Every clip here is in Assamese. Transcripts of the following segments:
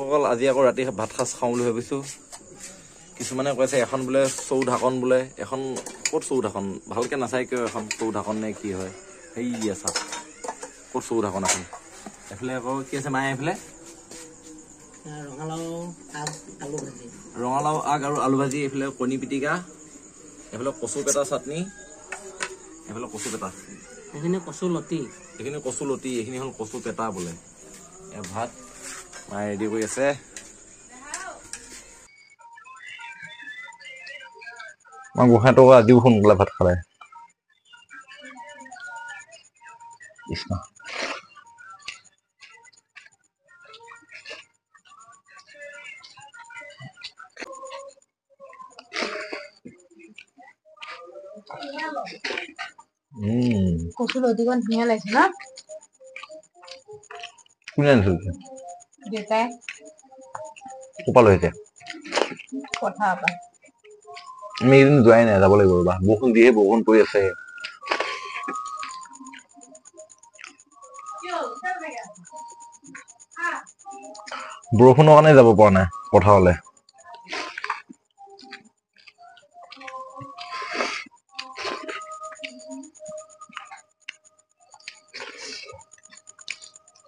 দৰ্শকসকল আজি আকৌ ৰাতি ভাত সাজ খাওঁ বুলি ভাবিছোঁ। কিছুমানে কৈছে এখন বোলে চৌ ঢাকন বোলে, এখন ক'ত চৌ ঢাকন ভালকৈ নাচাই কিয়, এখন চৌ ঢাকন নে কি হয় সেই চাওক ক'ত চৌ ঢাকন এখন। এইফালে আকৌ কি আছে মায়ে, এইফালে ৰঙালাও আগ আৰু আলু ভাজি, এইফালে কণী পিটিকা, এইফালে কচু পেটা চাটনি, এইফালে কচু পেটা, এইখিনি কচু লতি, এইখিনি হ'ল কচু পেটা বোলে। ভাত মায়ে ৰেডি কৰি আছে। মই গোসাঁইটো আজিও সোনকালে ভাত খালে। কৃষ্ণ কচু লতিকন ধুনীয়া লাগিছে ন? কোনে আনিছিল? দেউতাই। ক'পা লৈ আহিছে? পথাৰৰ পৰা। আমি এইদিন যোৱাই নাই, যাব লাগিব ৰ'বা। বৰষুণ দিয়ে, বৰষুণ পৰি আছে। বৰষুণৰ কাৰণে যাব পৰা নাই পথাৰলৈ।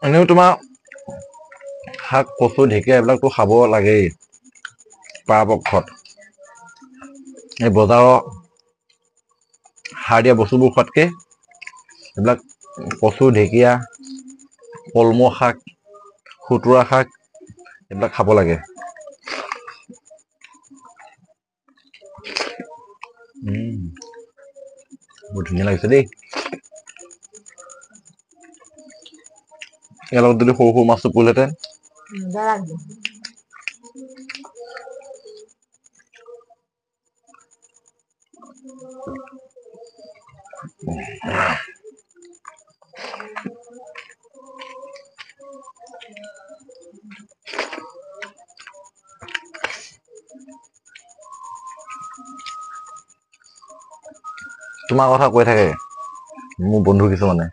এনেও তোমাৰ শাক, কচু, ঢেকীয়া এইবিলাকতো খাব লাগেই পৰাপক্ষত। এই বজাৰৰ সাৰ দিয়া বস্তুবোৰ খোৱাতকে এইবিলাক কচু, ঢেকীয়া, কলমৌ শাক, খুতুৰা শাক এইবিলাক খাব লাগে। বৰ ধুনীয়া লাগিছে দেই। ইয়াৰ লগত যদি সৰু সৰু মাছটো পৰিলহেঁতেন। তোমাৰ কথা কৈ থাকে মোৰ বন্ধু কিছুমানে,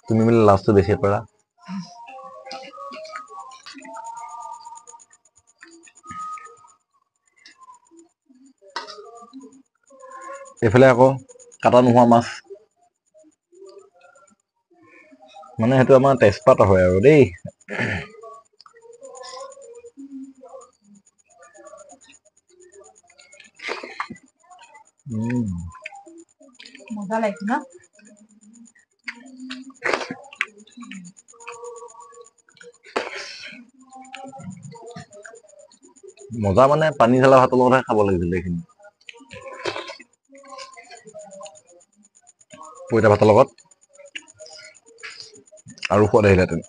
তুমি বোলে লাজটো বেছি কৰা। এইফালে আকৌ কাটা নোহোৱা মাছ, মানে সেইটো আমাৰ তেজপাত হয় আৰু দেই। মজা লাগিছে ন? মজা মানে পানী ঢালা ভাতৰ লগতহে খাব লাগিছিল এইখিনি। পইতা ভাতৰ লগত আৰু সোৱাদ আহিলেহেঁতেন।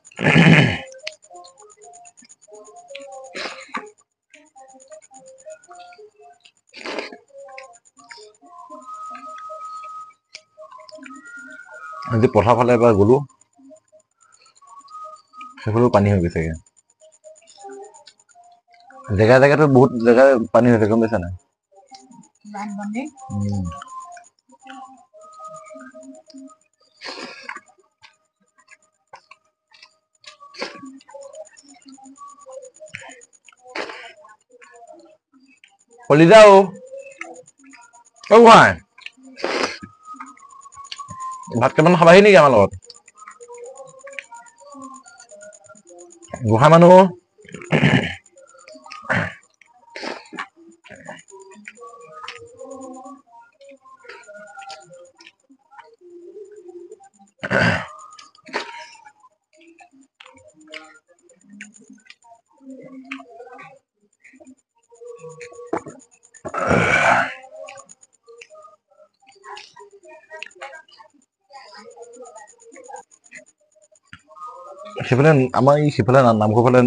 আজি পথাৰ ফালে এবাৰ গ'লো, সেইফালেও পানী হৈ গৈছেগে। জেগাই জেগাতো বহুত জেগাই পানী হৈছে, গম পাইছা নাই? বানপানী। কলিজা অ' গোহাঁই, ভাত কেইটামান খাবাহি নেকি আমাৰ লগত? গোঁসাই মানুহ সেইফালে আমাৰ সিফালে নামঘৰ ফালে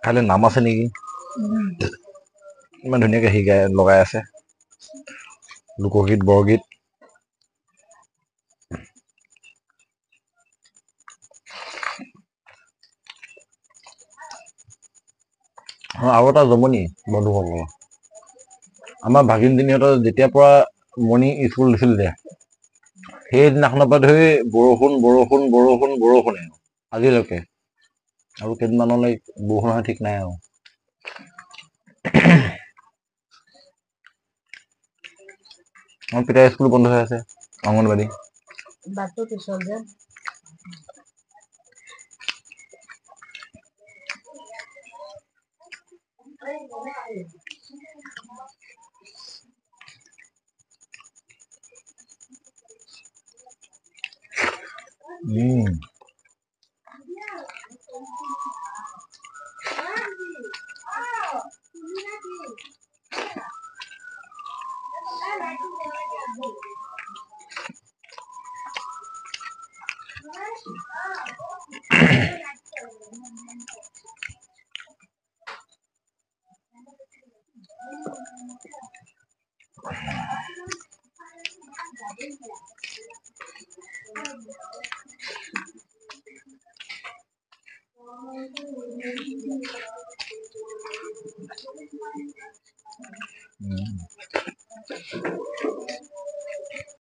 কাইলৈ নাম আছে নেকি? ইমান ধুনীয়াকে শিকাই লগাই আছে, লোকগীত, বৰগীত। আৰু এটা জমনি বন্ধুসকল, আমাৰ ভাগিনজনীহঁতৰ যেতিয়াৰ পৰা মৰ্ণিং স্কুল দিছিল যে, সেইদিনাখনৰ পৰা ধৰি বৰষুণে আজিলৈকে। আৰু কেইদিনমানলৈ বৰষুণ হয় ঠিক নাই আৰু আমাৰ পিতাই স্কুল বন্ধ হৈ আছে অংগনবাড়ী বাটটো পিছল যে